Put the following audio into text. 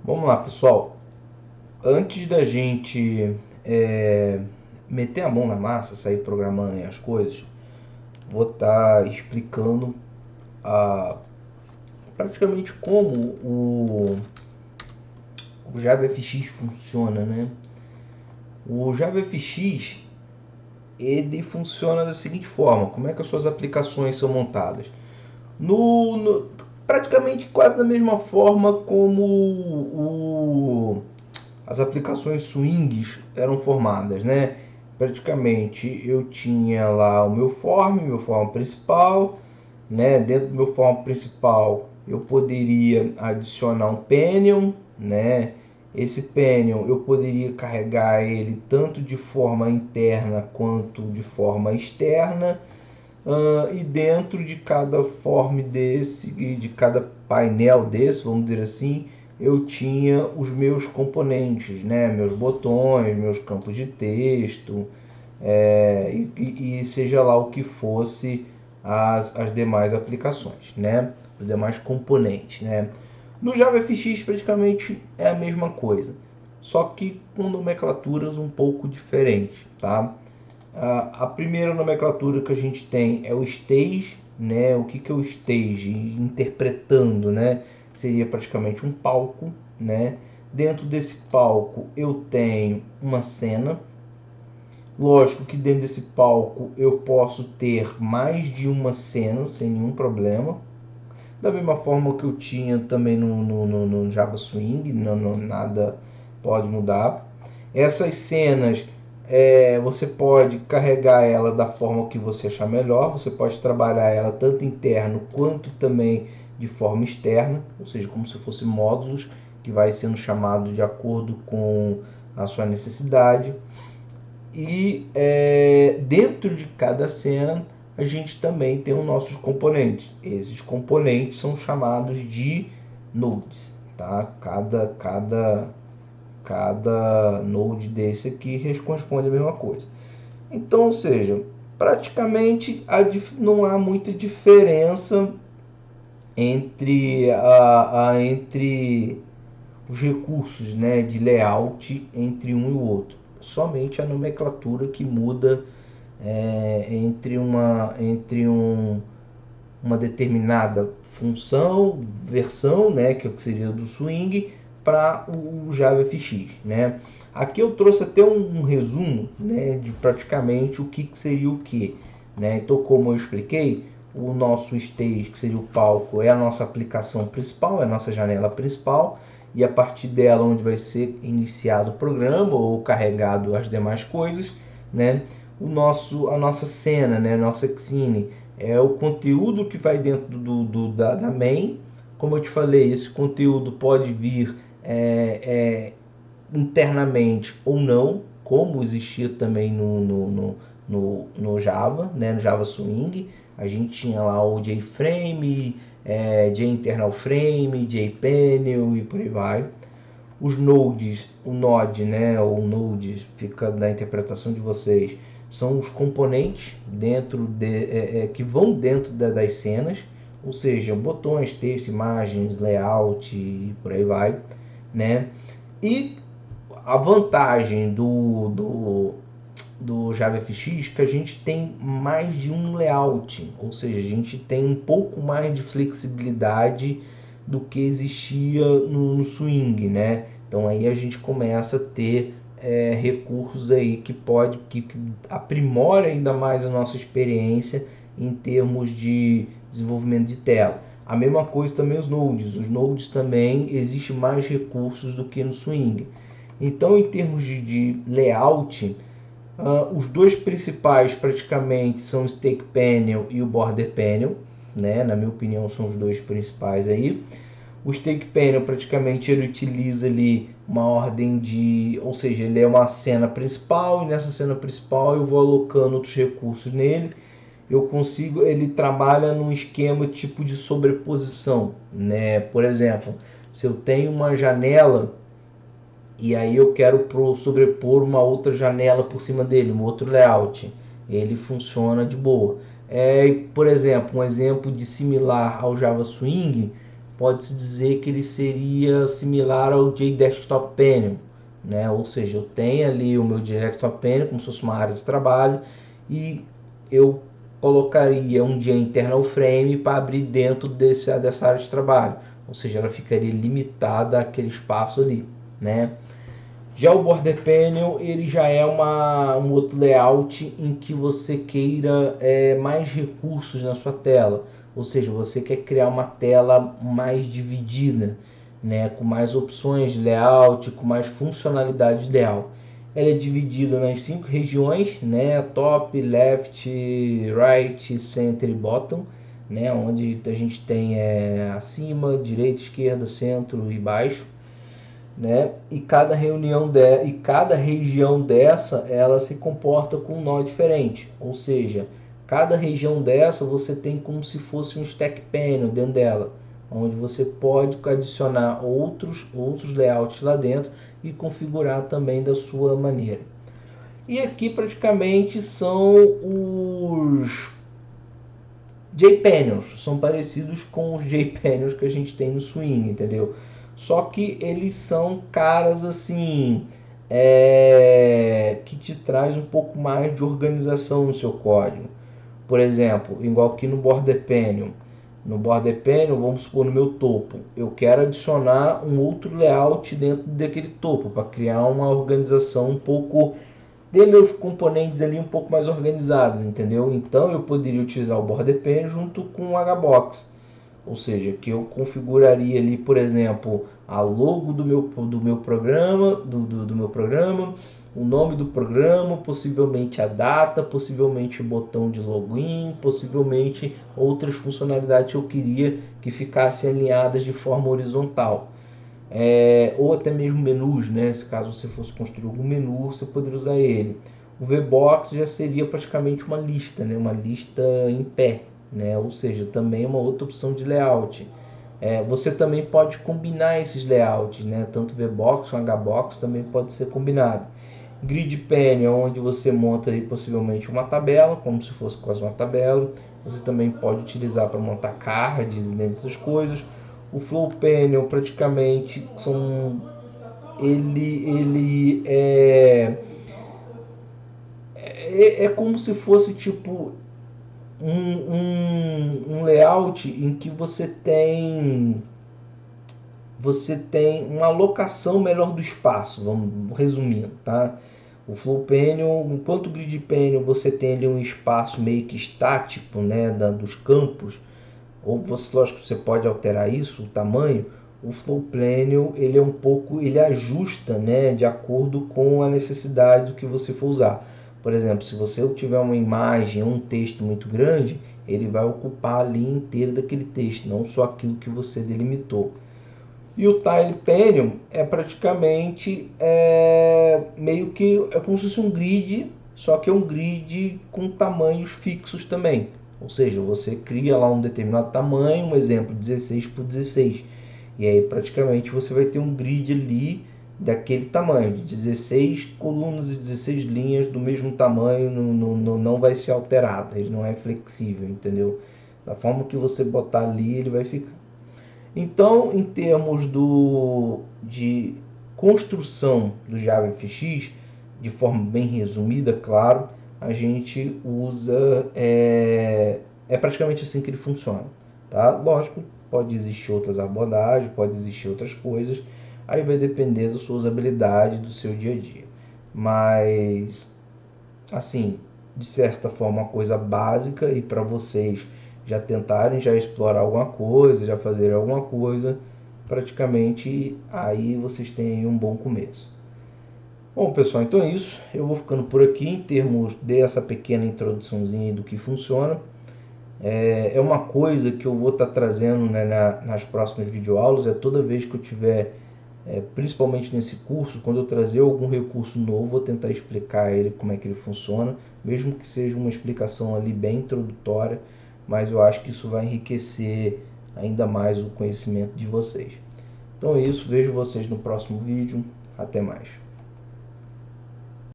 Vamos lá, pessoal. Antes da gente meter a mão na massa, sair programando as coisas, vou estar explicando praticamente como o JavaFX funciona, né? O JavaFX ele funciona da seguinte forma: como é que as suas aplicações são montadas? Praticamente quase da mesma forma como as aplicações swings eram formadas, né? Praticamente eu tinha lá o meu form principal, né? Dentro do meu form principal eu poderia adicionar um panion, né? Esse panion eu poderia carregar ele tanto de forma interna quanto de forma externa. E dentro de cada form desse, de cada painel desse, vamos dizer assim, eu tinha os meus componentes, né? Meus botões, meus campos de texto, e seja lá o que fosse as demais aplicações, né? Os demais componentes, né? No JavaFX praticamente é a mesma coisa, só que com nomenclaturas um pouco diferentes, tá? A primeira nomenclatura que a gente tem é o stage, né? O que é o stage? Interpretando, né? Seria praticamente um palco, né? Dentro desse palco eu tenho uma cena. Lógico que dentro desse palco eu posso ter mais de uma cena sem nenhum problema. Da mesma forma que eu tinha também no Java Swing, nada pode mudar. Essas cenas você pode carregar ela da forma que você achar melhor. Você pode trabalhar ela tanto interno quanto também de forma externa, ou seja, como se fossem módulos que vai sendo chamado de acordo com a sua necessidade. E dentro de cada cena a gente também tem os nossos componentes. Esses componentes são chamados de nodes, tá? Cada node desse aqui corresponde à mesma coisa. Então, ou seja, praticamente não há muita diferença entre os recursos, né, de layout entre um e o outro. Somente a nomenclatura que muda uma determinada função, versão, né, que seria do Swing, para o JavaFX, né? Aqui eu trouxe até um resumo, né, de praticamente o que seria o que, né? Então, como eu expliquei, o nosso stage, que seria o palco, é a nossa aplicação principal, é a nossa janela principal, e a partir dela onde vai ser iniciado o programa ou carregado as demais coisas, né? A nossa cena, né? A nossa scene é o conteúdo que vai dentro da main. Como eu te falei, esse conteúdo pode vir internamente ou não, como existia também no Java, né? No Java Swing. A gente tinha lá o JFrame, JInternalFrame, JPanel e por aí vai. Os nodes, o node, né, ou nodes, fica da interpretação de vocês, são os componentes que vão dentro das cenas, ou seja, botões, texto, imagens, layout e por aí vai, né? E a vantagem do JavaFX é que a gente tem mais de um layout, ou seja, a gente tem um pouco mais de flexibilidade do que existia no Swing, né? Então aí a gente começa a ter recursos aí que aprimora ainda mais a nossa experiência em termos de desenvolvimento de tela. A mesma coisa também os nodes também existe mais recursos do que no Swing. Então em termos de layout, os dois principais praticamente são o Stake Panel e o Border Panel, né? Na minha opinião são os dois principais aí. O Stake Panel praticamente ele utiliza ali uma ordem ou seja, ele é uma cena principal e nessa cena principal eu vou alocando outros recursos nele. Ele trabalha num esquema tipo de sobreposição, né? Por exemplo, se eu tenho uma janela e aí eu quero sobrepor uma outra janela por cima dele, um outro layout, ele funciona de boa. Por exemplo, um exemplo de similar ao Java Swing pode-se dizer que ele seria similar ao JDesktop Panel, né? Ou seja, eu tenho ali o meu Desktop Panel como se fosse uma área de trabalho e eu colocaria um internal frame para abrir dentro dessa área de trabalho, ou seja, ela ficaria limitada àquele espaço ali, né? Já o Border Panel, ele já é um outro layout em que você queira mais recursos na sua tela, ou seja, você quer criar uma tela mais dividida, né, com mais opções de layout, com mais funcionalidade de layout. Ela é dividida nas 5 regiões, né, top, left, right, center e bottom, né, onde a gente tem acima, direita, esquerda, centro e baixo, né? E cada região dessa, ela se comporta com um nó diferente, ou seja, cada região dessa você tem como se fosse um stack panel dentro dela, onde você pode adicionar outros layouts lá dentro e configurar também da sua maneira. E aqui praticamente são os JPanels, são parecidos com os JPanels que a gente tem no Swing, entendeu? Só que eles são caras assim, que te traz um pouco mais de organização no seu código. Por exemplo, igual aqui no Border Panel. No Border Panel, vamos supor, no meu topo, eu quero adicionar um outro layout dentro daquele topo para criar uma organização um pouco, ter meus componentes ali um pouco mais organizados, entendeu? Então eu poderia utilizar o Border Panel junto com o HBox, ou seja, que eu configuraria ali, por exemplo, a logo do meu programa, do meu programa, o nome do programa, possivelmente a data, possivelmente o botão de login, possivelmente outras funcionalidades que eu queria que ficassem alinhadas de forma horizontal. Ou até mesmo menus, né? Se caso você fosse construir algum menu, você poderia usar ele. O VBox já seria praticamente uma lista, né? Uma lista em pé, né? Ou seja, também é uma outra opção de layout. Você também pode combinar esses layouts, né? Tanto VBox quanto HBox também pode ser combinado. Grid Panel, onde você monta aí possivelmente uma tabela, como se fosse quase uma tabela. Você também pode utilizar para montar cards e outras coisas. O Flow Panel praticamente ele é como se fosse tipo um layout em que você tem uma alocação melhor do espaço, vamos resumindo, tá? O Flow Panel, enquanto o Grid Panel você tem ali um espaço meio que estático, né, dos campos, ou você, lógico, você pode alterar isso, o tamanho. O Flow Panel ele é ele ajusta, né, de acordo com a necessidade do que você for usar. Por exemplo, se você tiver uma imagem, um texto muito grande, ele vai ocupar a linha inteira daquele texto, não só aquilo que você delimitou. E o Tile Panel é praticamente meio que como se fosse um grid, só que é um grid com tamanhos fixos também. Ou seja, você cria lá um determinado tamanho, um exemplo 16 por 16. E aí praticamente você vai ter um grid ali daquele tamanho, de 16 colunas e 16 linhas do mesmo tamanho, não vai ser alterado, ele não é flexível, entendeu? Da forma que você botar ali, ele vai ficar. Então, em termos de construção do JavaFX, de forma bem resumida, claro, a gente usa, praticamente assim que ele funciona, tá? Lógico, pode existir outras abordagens, pode existir outras coisas, aí vai depender da sua usabilidade, do seu dia a dia. Mas, assim, de certa forma, uma coisa básica, e para vocês já tentarem já explorar alguma coisa, já fazer alguma coisa, praticamente aí vocês têm um bom começo. Bom, pessoal, então é isso. Eu vou ficando por aqui em termos dessa pequena introduçãozinha do que funciona. É uma coisa que eu vou estar trazendo, né, nas próximas videoaulas, toda vez que eu tiver, principalmente nesse curso, quando eu trazer algum recurso novo, vou tentar explicar ele como é que ele funciona, mesmo que seja uma explicação ali bem introdutória, mas eu acho que isso vai enriquecer ainda mais o conhecimento de vocês. Então é isso, vejo vocês no próximo vídeo, até mais.